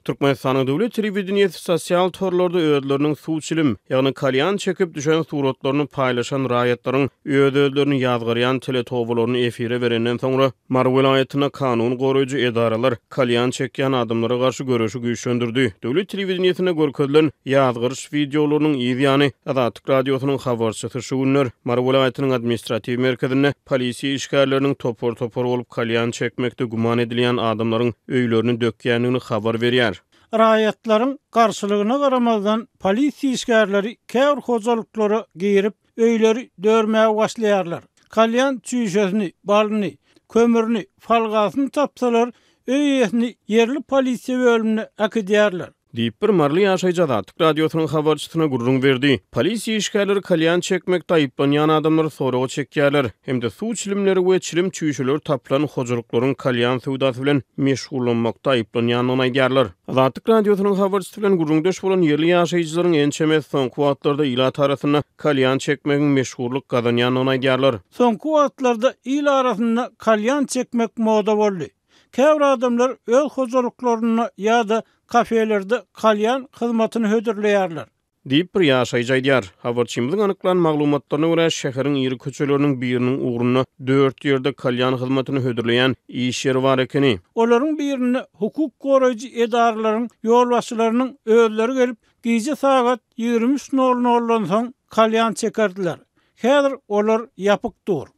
Türkmenistan'ın döwlet telewizionyasy sosial torlarda özleriniň suwçilim, ýagny kalyan çekip düşen suratlaryny paýlaşan raýatlaryň özlerini ýazgyryan teletowlaryny efire berenden soňra Mar welaýatyna kanun goraýjy edaralar kalyan çekýän adamlara garşy görüşi güýçlendirdi. Döwlet telewizionyasına görkezlen ýazgyryş videolarynyň ýa-ni Azatlyk radiosynyň habarçysy şu günler Mar welaýatynyň administrativ merkezinde polisiýa işgärleriniň topor bolup kalyan çekmekde guman edilýän adamlaryň öýlerini dökýändigini habar berýär. Raýatlaryň garşylygyna garamazdan polisiýa işgärleri käwr hojalyklary giyirip öýleri dörmäge başlaýarlar. Kalyan çüýşesini, balyny, kömürni, falgasyny tapsalar öýesini yerli polisiýa bölümine akydýarlar. Diýip bir marly ýaşaýjy Azatlyk radiosynyň habarçysyna gurrun berdi. Polisiýa işgärleri kalyan çekmekde aýyplanýan adamlary soraga çekýärler. Hemde suw çilimleri we çilim çüýşeler tapylan hojalyklaryň kalyan sowdasy bilen meşgullanmakda aýyplanýanyny aýdýarlar. Azatlyk radiosynyň habarçysy bilen gurrundaş bolan yerli ýaşaýjylaryň ençemes soňky wagtlarda ýylat arasyna kalyan çekmegiň meşgullyk gazanýanyny aýdýarlar. Soňky wagtlarda ýyl arasyna kalyan çekmek moda boldy. Käwr adamlar öz hojalyklaryna ýa-da kafelerde kalyan hyzmatyny hödürleýärler. Diýip bir ýaşaýjy aýdýar. Habarçymyzyň anyklan maglumatlaryna görä şäheriň ýeri köçeleriniň biriniň ugruny 4 ýerde kalyan hyzmatyny hödürleýän iş ýeri bar ekeni. Olaryň birini hukuk goraýjy edaralaryň ýolbaşçylarynyň özleri gelip gije sagat 23:00'dan soň kalyan çekerdiler. Häzir olar ýapykdyr.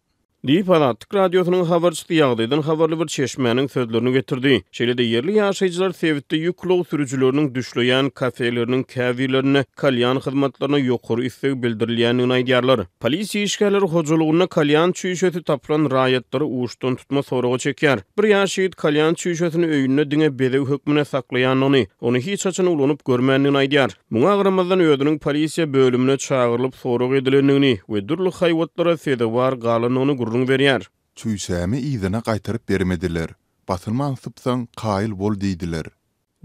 Diýip Azatlyk radiosynyň habarçysy ýagdaýdan habarly bir çeşmenin sözlerini getirdi. Şeýle-de yerli ýaşaýjylar sebitde ýüklü sürüjileriniň düşleýän kafeleriniň käwirlerine kalyan hyzmatlaryna ýokary istek bildirilýänini aýdýarlar. Polisiýa işgärleri hojalygyna kalyan çüýşesi tapylan raýatlary uçdan tutma soraga çekýär. Bir ýaşaýyt kalyan çüýşesini öýüne diňe bedew hökmüne saklaýanyny, ony hiç açan ulanyp görmändigini aýdýar. Muňa garamazdan özüniň polisiýa bölümine çagyrylyp sorag edilendigini we durly haýwatlara sedewar galanyny berýär. Çüýsämi ýyzyna gaýtaryp bermediler. Batylman sypsaň qaýyl bol diýdiler.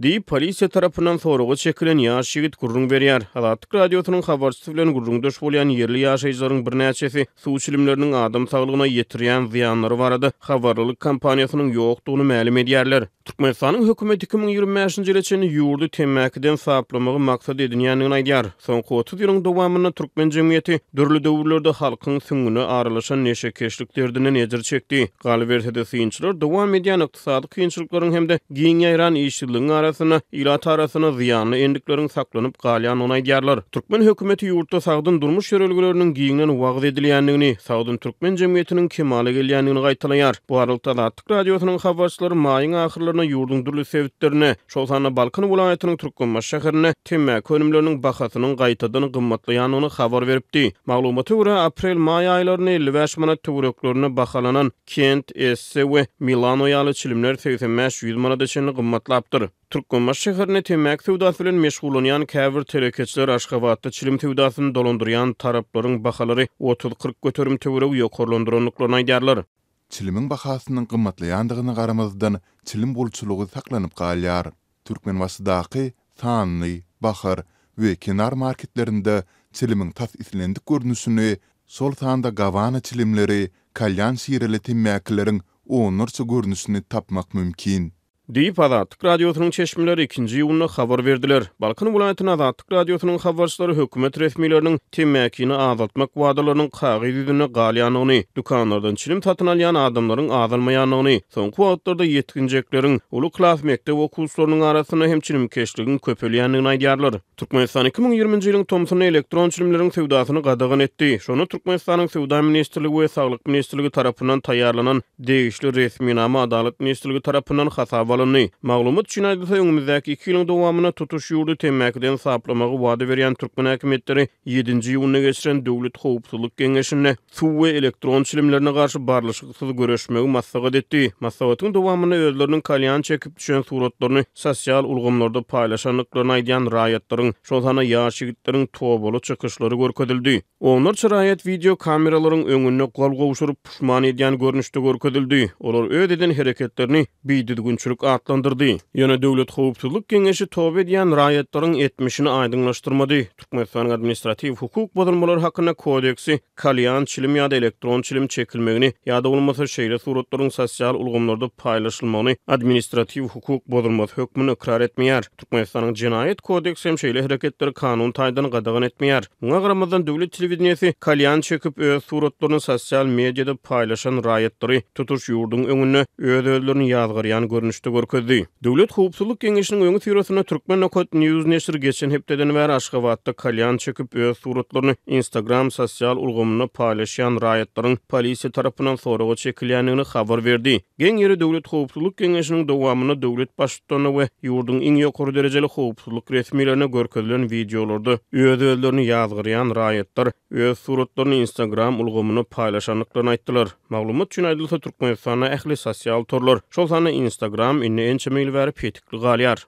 Diýip polisiýa tarapyndan soraga çekilen ýaş ýigit gurrun berýär. Azatlyk radiosynyň habarçysy bilen gurrundaş bolýan yerli ýaşaýjylaryň bir näçesi suw çilimleriniň adam saglygyna ýetirýän ziýanlary barada habarlyk kampaniýasynyň ýokdugyny ma'lum edýärler. Türkmenistanyň hökümeti 2025-nji ýyly içinde ýurdu temäkiden saplamagy maksat edinýändigini aýdýar. Soňky 30 ýylyň dowamyna türkmen jemgyýeti dürli döwürlerde halkyň süňüne aralaşan neşekeşliklerden ejir çekdi. Galy bersede synçylar dowam edýän ykdysady kynçylyklaryň hemde giň ýaýran işçiligiň arasyna, ýylat arasyna ziýanly endikleriň saklanyp galýanyny aýdýarlar. Türkmen hökümeti ýurtda sagdyn durmuş ýörelgileriniň giňden wagt edilýändigini, sagdyn türkmen jemgyýetiniň kemale gelýändigini gaýtalaýar. Bu aralykda Azatlyk radiosynyň habarçylary maýyň ahyrlaryna ýurdun durly sebitlerine, şol sany Balkan welaýatynyň Türkmenbaş şäherine temäk önümleriniň bahasynyň gaýtadan gymmatlaýanyny habar beripdi. Maglumata görä aprel-may aýlaryna 55 manat töwereklerini bahalanan Kent, Esse we Milano ýaly çilimler 85-100 manat eşeni gymmatlapdyr. Türkmenbaş şäherine temäk sowdasy bilen meşgulanýan käbir telekeçler Aşgabatda çilim sowdasyny dolandyrýan taraplaryň bahalary 30-40 göterim töwerek ýokarlandyranlyklaryny aýdýarlar. Çilimiň bahasynyň gymmatlaýandygyna garamazdan çilim bolçulugy saklanyp galýar. Türkmenbaşdaky Sanly, Bahar we kenar marketlerinde çilimiň tas islendik görnüşini, sol sanda gavana çilimleri, kalyan şireli temäkleriň onurça görnüşini tapmak mümkin. Diýip Azatlyk radiosynyň çeşmeleri 2-nji ýylyna habar berdiler. Balkan welaýatynyň Azatlyk radiosynyň habarçylary hökümet resmiýetleriniň temäkini azaltmak wadalarynyň kagyzyny galýanyny, dukanlardan çilim satyn alýan adamlaryň azalmaýanyny, soňky wagtlarda ýetginjekleriň uly klas mekdep okuwçylarynyň arasyna hem çilim keşliginiň köpelýändigini aýdýarlar. Türkmenistan 2020-nji ýylyň Tomsony elektron çilimleriň sowdasyny gadagan etdi. Şonu Türkmenistanyň Sowda ministrligi we Saglyk ministrligi tarapyndan taýýarlanan degişli resmiýnama Adalet ministrligi tarapyndan hasaba maglumat üçin aýdylsa öňümüzdäki 2 ýylyň dowamyna tutuş ýurdu temäkiden saplamagy wada berýän türkmen häkimetleri 7-nji ýylyna geçiren Döwlet Howpsuzlyk Geňeşine suw we elektron çilimlerine garşy barlyşyksız görüşmegi maslahat etdi. Maslahatyň dowamyna özleriniň kalyan çekip düşen suratlaryny sosial ulgamlarda paýlaşanlyklaryny aýdýan raýatlaryň, şol sana ýaş ýigitleriň tobolo çykyşlary görkezildi. Onlar raýat video kameralaryň öňüne gol gowşuryp puşman edýän görnüşde görkezildi. Olar ödeden hereketlerini biýdidgünçilik atlandyrdy. Ýöne Döwlet Howpsuzlyk Geňeşi töwbe edýän raýatlaryň etmişini aýdyňlaşdyrmady. Türkmenistanyň administrativ hukuk bozulmalary hakyna kodeksi kalyan çilim ýa-da elektron çilim çekilmegini ýa-da bolmasa şeýle suratlaryň sosial ulgamlarda paýlaşylmagyny administrativ hukuk bozulması hökmüni ikrar etmeýär. Türkmenistanyň Jinayet kodeksi hem şeýle hereketleri kanun taýdan gadagan etmeýär. Muňa garamazdan döwlet telewizionýasy kalyan çekip öz suratlaryny sosial mediada paýlaşan raýatlary tutuş ýurduň öňüne öz özlerini ýazgyrýan görnüşde görkezdi. Döwlet Howpsuzlyk Geňeşiniň öňü tirosuna Türkmennokot News neşri geçen hepdeden bäri Aşgabatda kalyan çekip öz suratlaryny Instagram sosial ulgamyna paýlaşan raýatlaryň polisiýa tarapyndan soragy çekilýändigini habar berdi. Geň ýeri Döwlet Howpsuzlyk Geňeşiniň dowamyny döwlet başlygyny we ýurduň iň ýokary derejeli howpsuzlyk resmilerine görkezilen videolarda öz özlerini ýazgyrýan raýatlar öz suratlaryny Instagram ulgamyna paýlaşanlyklaryny aýtdylar. Maglumat üçin aýdylsa Türkmenistana ähli sosial torlar şol sany Instagram inni ençe meýil berip ýetikli galýar.